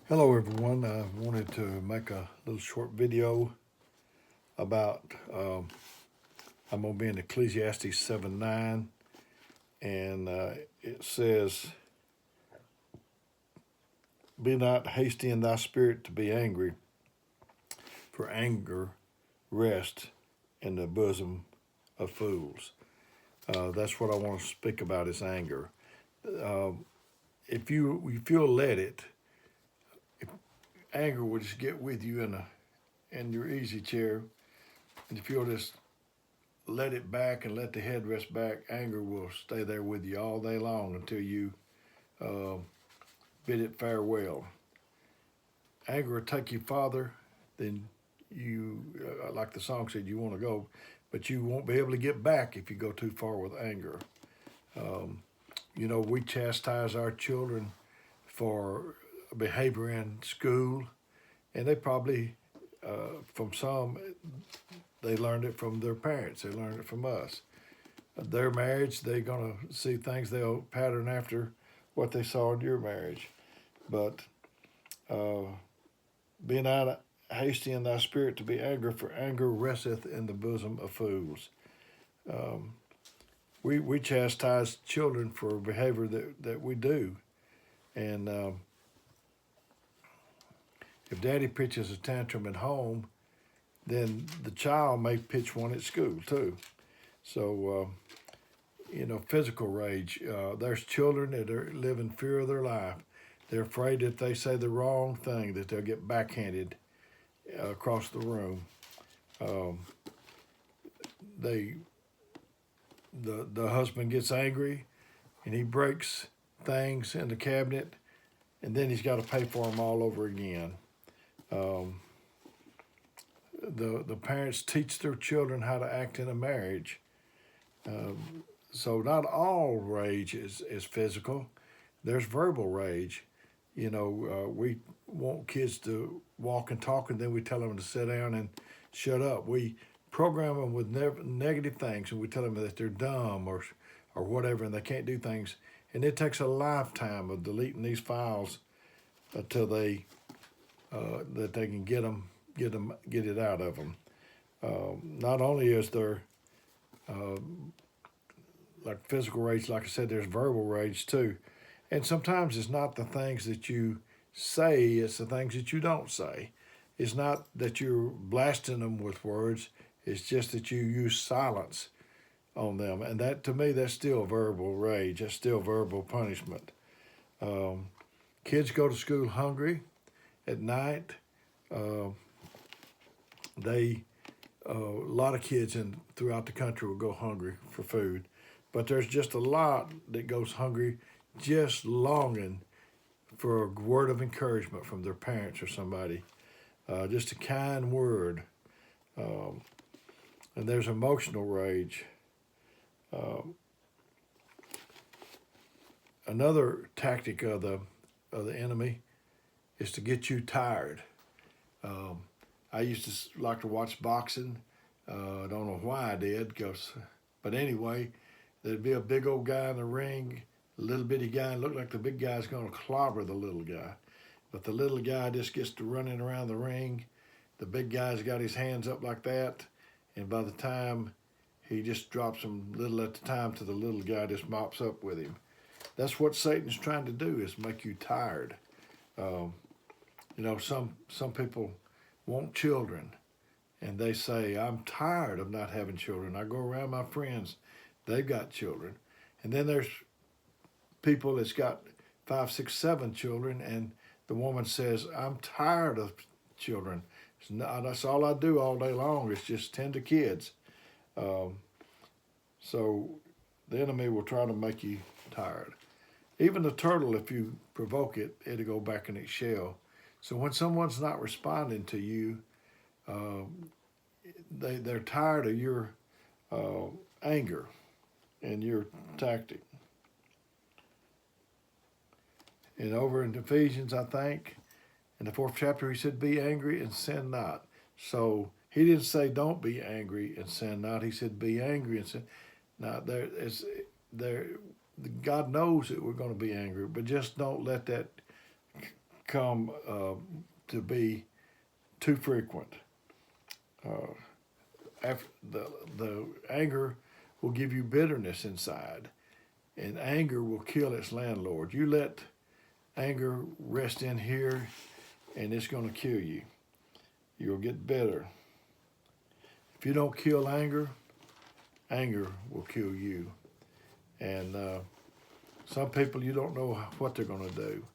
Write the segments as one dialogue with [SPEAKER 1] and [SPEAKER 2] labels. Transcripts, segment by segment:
[SPEAKER 1] Hello, everyone. I wanted to make a little short video about. I'm going to be in Ecclesiastes 7:9, and it says, "Be not hasty in thy spirit to be angry, for anger rests in the bosom of fools." That's what I want to speak about is anger. Um, if you'll let it, if anger will just get with you in your easy chair, and if you'll just let it back and let the head rest back, anger will stay there with you all day long until you uh, bid it farewell. Anger will take you farther than you, like the song said, you want to go, but you won't be able to get back if you go too far with anger. Um, we chastise our children for behavior in school, and they probably, from some, they learned it from their parents, they learned it from us. Their marriage, they're going to see things they'll pattern after what they saw in your marriage. But uh, be not hasty in thy spirit to be angry, for anger resteth in the bosom of fools. Um, we chastise children for behavior that we do. And if daddy pitches a tantrum at home, then the child may pitch one at school too. So, physical rage. There's children that live in fear of their life. They're afraid that if they say the wrong thing, that they'll get backhanded across the room. Um, they, the husband gets angry, and he breaks things in the cabinet, and then he's got to pay for them all over again. Um, the parents teach their children how to act in a marriage. So not all rage is physical. There's verbal rage. We want kids to walk and talk, and then we tell them to sit down and shut up. We program them with negative things, and we tell them that they're dumb or whatever, and they can't do things. And it takes a lifetime of deleting these files until that they can get it out of them. Not only is there like physical rage, like I said, there's verbal rage too. And sometimes it's not the things that you say, it's the things that you don't say. It's not that you're blasting them with words, it's just that you use silence on them. And that, to me, that's still verbal rage, that's still verbal punishment. Um, Kids go to school hungry at night. Uh, a lot of kids throughout the country will go hungry for food, but there's just a lot that goes hungry just longing for a word of encouragement from their parents or somebody, just a kind word. Um, and there's emotional rage. Um, Another tactic of the enemy is to get you tired. Um, I used to like to watch boxing. I don't know why I did, but anyway, there'd be a big old guy in the ring, a little bitty guy, and looked like the big guy's going to clobber the little guy. But the little guy just gets to running around the ring. The big guy's got his hands up like that, and by the time he just drops them little at a time to the little guy just mops up with him. That's what Satan's trying to do, is make you tired. Um, some people want children, and they say, I'm tired of not having children. I go around my friends, they've got children. And then there's people that's got 5, 6, 7 children, and the woman says, I'm tired of children. That's all I do all day long is just tend to kids. Um, so the enemy will try to make you tired. Even the turtle, if you provoke it, it'll go back in its shell. So when someone's not responding to you, um, they're tired of your uh, anger and your tactic. And over in Ephesians, I think, in the 4th chapter, he said, be angry and sin not. So he didn't say don't be angry and sin not. He said be angry and sin. Now, God knows that we're going to be angry, but just don't let that become to be too frequent. After the anger will give you bitterness inside, and anger will kill its landlord. You let anger rest in here, and it's going to kill you. You'll get bitter. If you don't kill anger, anger will kill you. And some people, you don't know what they're going to do.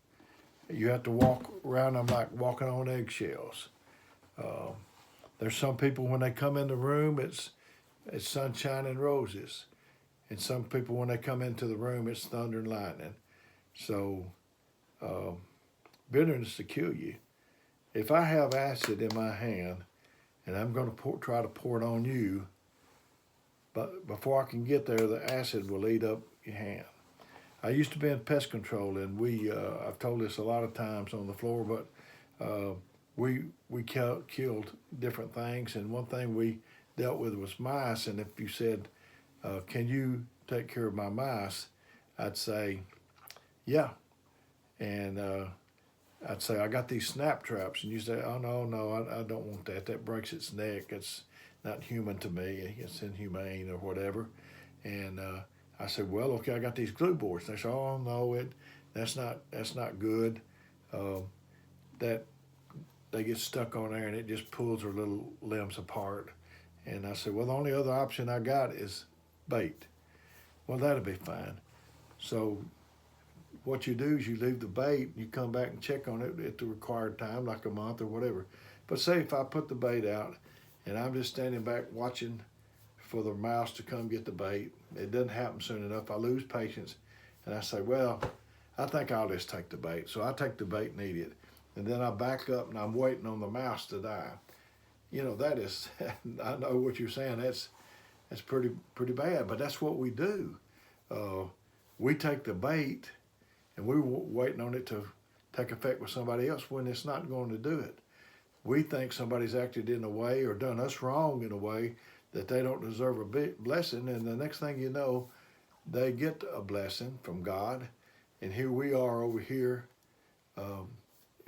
[SPEAKER 1] You have to walk around them like walking on eggshells. There's some people, when they come in the room, it's sunshine and roses. And some people, when they come into the room, it's thunder and lightning. So bitterness to kill you. If I have acid in my hand and I'm going to try to pour it on you, but before I can get there, the acid will eat up your hand. I used to be in pest control, and I've told this a lot of times on the floor, but we killed different things, and one thing we dealt with was mice. And if you said, can you take care of my mice? I'd say, yeah. And I'd say, I got these snap traps. And you say, oh, no, I don't want that. That breaks its neck. It's not human to me. It's inhumane or whatever. And I said, well, okay, I got these glue boards. They said, oh, no, that's not good. That they get stuck on there and it just pulls their little limbs apart. And I said, well, the only other option I got is bait. Well, that'll be fine. So what you do is you leave the bait, you come back and check on it at the required time, like a month or whatever. But say if I put the bait out and I'm just standing back watching for the mouse to come get the bait, it doesn't happen soon enough, I lose patience, and I say, well, I think I'll just take the bait. So I take the bait and eat it. And then I back up and I'm waiting on the mouse to die. You know, that is, I know what you're saying, that's pretty bad, but that's what we do. We take the bait and we're waiting on it to take effect with somebody else when it's not going to do it. We think somebody's acted in a way or done us wrong in a way that they don't deserve a blessing, and the next thing you know, they get a blessing from God, and here we are over here.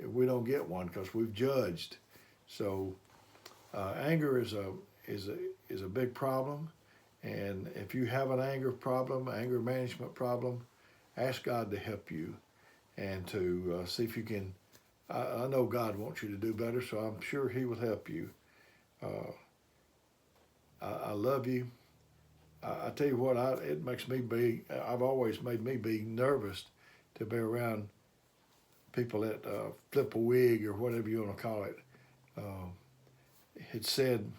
[SPEAKER 1] We don't get one because we've judged. So anger is a big problem, and if you have an anger problem, anger management problem, ask God to help you and to see if you can. I know God wants you to do better, so I'm sure He will help you. I love you. I tell you what, it makes me I've always made me be nervous to be around people that flip a wig or whatever you want to call it. It said,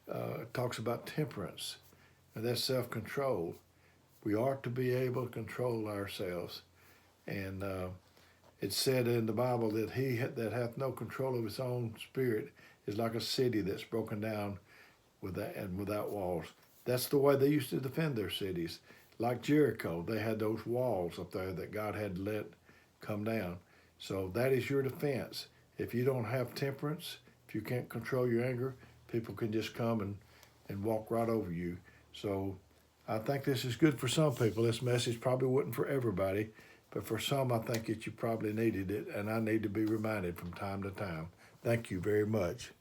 [SPEAKER 1] it talks about temperance, and that's self-control. We are to be able to control ourselves. And it said in the Bible that he that hath no control of his own spirit is like a city that's broken down without walls. That's the way they used to defend their cities. Like Jericho, they had those walls up there that God had to let come down. So that is your defense. If you don't have temperance, if you can't control your anger, people can just come and walk right over you. So I think this is good for some people. This message probably wasn't for everybody, but for some, I think that you probably needed it, and I need to be reminded from time to time. Thank you very much.